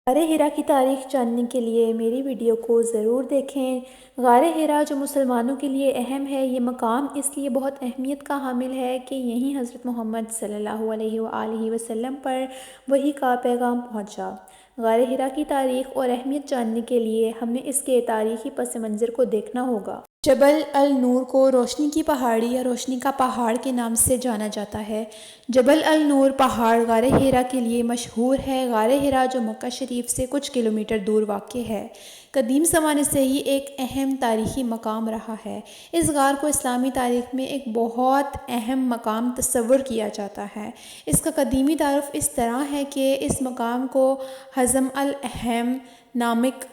غار ہرا کی تاریخ جاننے کے لیے میری ویڈیو کو ضرور دیکھیں۔ غار ہرا جو مسلمانوں کے لیے اہم ہے، یہ مقام اس لیے بہت اہمیت کا حامل ہے کہ یہیں حضرت محمد صلی اللہ علیہ وآلہ وسلم پر وحی کا پیغام پہنچا۔ غار ہرا کی تاریخ اور اہمیت جاننے کے لیے ہمیں اس کے تاریخی پس منظر کو دیکھنا ہوگا۔ جبل النور کو روشنی کی پہاڑی یا روشنی کا پہاڑ کے نام سے جانا جاتا ہے۔ جبل النور پہاڑ غار ہرا کے لیے مشہور ہے۔ غار ہرا جو مکہ شریف سے کچھ کلومیٹر دور واقع ہے، قدیم زمانے سے ہی ایک اہم تاریخی مقام رہا ہے۔ اس غار کو اسلامی تاریخ میں ایک بہت اہم مقام تصور کیا جاتا ہے۔ اس کا قدیمی تعارف اس طرح ہے کہ اس مقام کو حزم الاحم نامک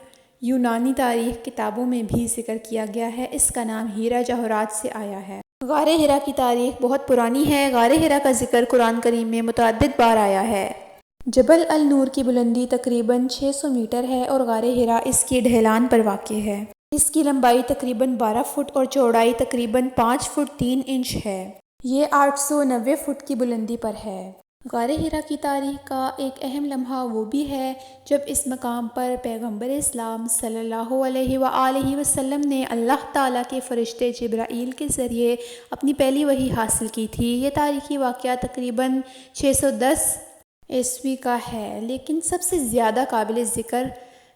یونانی تاریخ کتابوں میں بھی ذکر کیا گیا ہے۔ اس کا نام ہیرا جواہرات سے آیا ہے۔ غار ہرا کی تاریخ بہت پرانی ہے۔ غار ہرا کا ذکر قرآن کریم میں متعدد بار آیا ہے۔ جبل النور کی بلندی تقریباً 600 میٹر ہے اور غار ہرا اس کی ڈھلان پر واقع ہے۔ اس کی لمبائی تقریباً 12 فٹ اور چوڑائی تقریباً 5 فٹ 3 انچ ہے۔ یہ 890 فٹ کی بلندی پر ہے۔ غار ہرا کی تاریخ کا ایک اہم لمحہ وہ بھی ہے جب اس مقام پر پیغمبر اسلام صلی اللہ علیہ وآلہ وسلم نے اللہ تعالیٰ کے فرشتے جبرائیل کے ذریعے اپنی پہلی وحی حاصل کی تھی۔ یہ تاریخی واقعہ تقریباً 610 عیسوی کا ہے، لیکن سب سے زیادہ قابل ذکر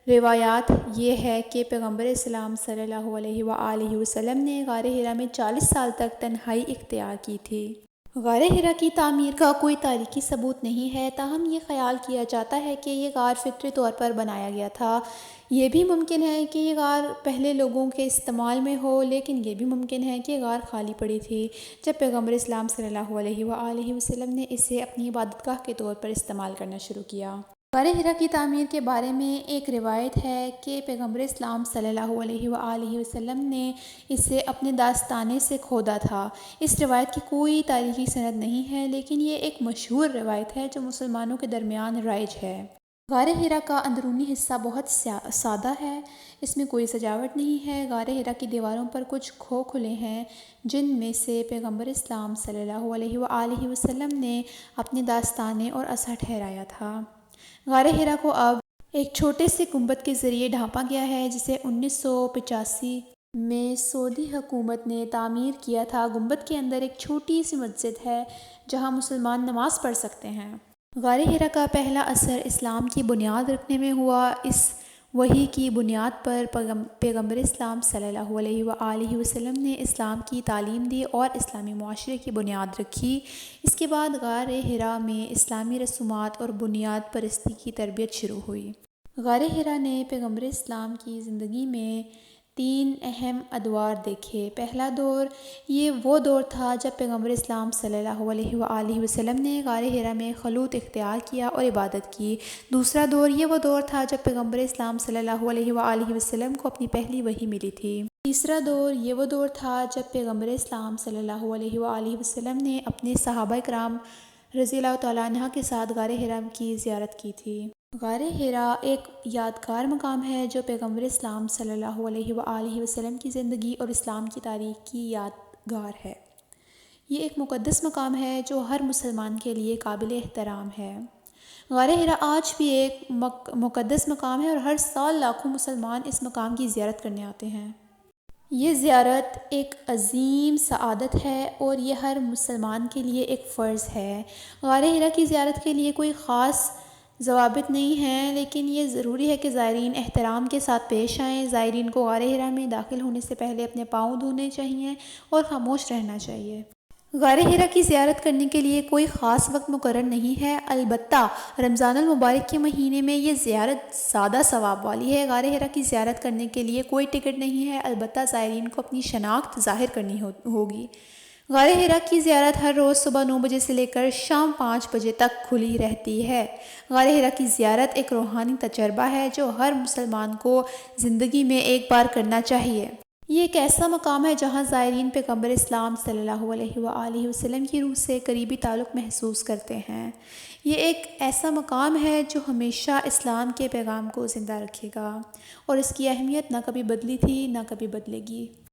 روایات یہ ہے کہ پیغمبر اسلام صلی اللہ علیہ وآلہ وسلم نے غار ہرا میں 40 سال تک تنہائی اختیار کی تھی۔ غار ہرا کی تعمیر کا کوئی تاریخی ثبوت نہیں ہے، تاہم یہ خیال کیا جاتا ہے کہ یہ غار فطری طور پر بنایا گیا تھا۔ یہ بھی ممکن ہے کہ یہ غار پہلے لوگوں کے استعمال میں ہو، لیکن یہ بھی ممکن ہے کہ یہ غار خالی پڑی تھی جب پیغمبر اسلام صلی اللہ علیہ وآلہ وسلم نے اسے اپنی عبادت گاہ کے طور پر استعمال کرنا شروع کیا۔ غار ہرا کی تعمیر کے بارے میں ایک روایت ہے کہ پیغمبر اسلام صلی اللہ علیہ وآلہ وسلم نے اسے اپنے دستانے سے کھودا تھا۔ اس روایت کی کوئی تاریخی سند نہیں ہے، لیکن یہ ایک مشہور روایت ہے جو مسلمانوں کے درمیان رائج ہے۔ غار ہرا کا اندرونی حصہ بہت سادہ ہے، اس میں کوئی سجاوٹ نہیں ہے۔ غار ہرا کی دیواروں پر کچھ کھوکھلے ہیں جن میں سے پیغمبر اسلام صلی اللہ علیہ وآلہ وسلم نے اپنے دستانے اور عصا ٹھہرایا تھا۔ غار ہرا کو اب ایک چھوٹے سے گنبد کے ذریعے ڈھانپا گیا ہے جسے 1985 میں سعودی حکومت نے تعمیر کیا تھا۔ گنبد کے اندر ایک چھوٹی سی مسجد ہے جہاں مسلمان نماز پڑھ سکتے ہیں۔ غار ہرا کا پہلا اثر اسلام کی بنیاد رکھنے میں ہوا۔ اس وحی کی بنیاد پر پیغمبر اسلام صلی اللہ علیہ وآلہ وسلم نے اسلام کی تعلیم دی اور اسلامی معاشرے کی بنیاد رکھی۔ اس کے بعد غار ہرا میں اسلامی رسومات اور بنیاد پرستی کی تربیت شروع ہوئی۔ غار ہرا نے پیغمبر اسلام کی زندگی میں 3 اہم ادوار دیکھے۔ پہلا دور یہ وہ دور تھا جب پیغمبر اسلام صلی اللہ علیہ وآلہ وسلم نے غار ہرا میں خلوت اختیار کیا اور عبادت کی۔ دوسرا دور یہ وہ دور تھا جب پیغمبر اسلام صلی اللہ علیہ وآلہ وسلم کو اپنی پہلی وحی ملی تھی۔ تیسرا دور یہ وہ دور تھا جب پیغمبر اسلام صلی اللہ علیہ وآلہ وسلم نے اپنے صحابہ کرام رضی اللہ تعالیٰ عنہ کے ساتھ غار ہرا کی زیارت کی تھی۔ غار ہرا ایک یادگار مقام ہے جو پیغمبر اسلام صلی اللہ علیہ وآلہ وسلم کی زندگی اور اسلام کی تاریخ کی یادگار ہے۔ یہ ایک مقدس مقام ہے جو ہر مسلمان کے لیے قابل احترام ہے۔ غار ہرا آج بھی ایک مقدس مقام ہے اور ہر سال لاکھوں مسلمان اس مقام کی زیارت کرنے آتے ہیں۔ یہ زیارت ایک عظیم سعادت ہے اور یہ ہر مسلمان کے لیے ایک فرض ہے۔ غار ہرا کی زیارت کے لیے کوئی خاص ضوابط نہیں ہیں، لیکن یہ ضروری ہے کہ زائرین احترام کے ساتھ پیش آئیں۔ زائرین کو غار ہرا میں داخل ہونے سے پہلے اپنے پاؤں دھونے چاہئیں اور خاموش رہنا چاہیے۔ غار ہرا کی زیارت کرنے کے لیے کوئی خاص وقت مقرر نہیں ہے، البتہ رمضان المبارک کے مہینے میں یہ زیارت زیادہ ثواب والی ہے۔ غار ہرا کی زیارت کرنے کے لیے کوئی ٹکٹ نہیں ہے، البتہ زائرین کو اپنی شناخت ظاہر کرنی ہوگی۔ غار ہرا کی زیارت ہر روز صبح 9 بجے سے لے کر شام 5 بجے تک کھلی رہتی ہے۔ غار ہرا کی زیارت ایک روحانی تجربہ ہے جو ہر مسلمان کو زندگی میں ایک بار کرنا چاہیے۔ یہ ایک ایسا مقام ہے جہاں زائرین پیغمبر اسلام صلی اللہ علیہ وآلہ وسلم کی روح سے قریبی تعلق محسوس کرتے ہیں۔ یہ ایک ایسا مقام ہے جو ہمیشہ اسلام کے پیغام کو زندہ رکھے گا اور اس کی اہمیت نہ کبھی بدلی تھی نہ کبھی بدلے گی۔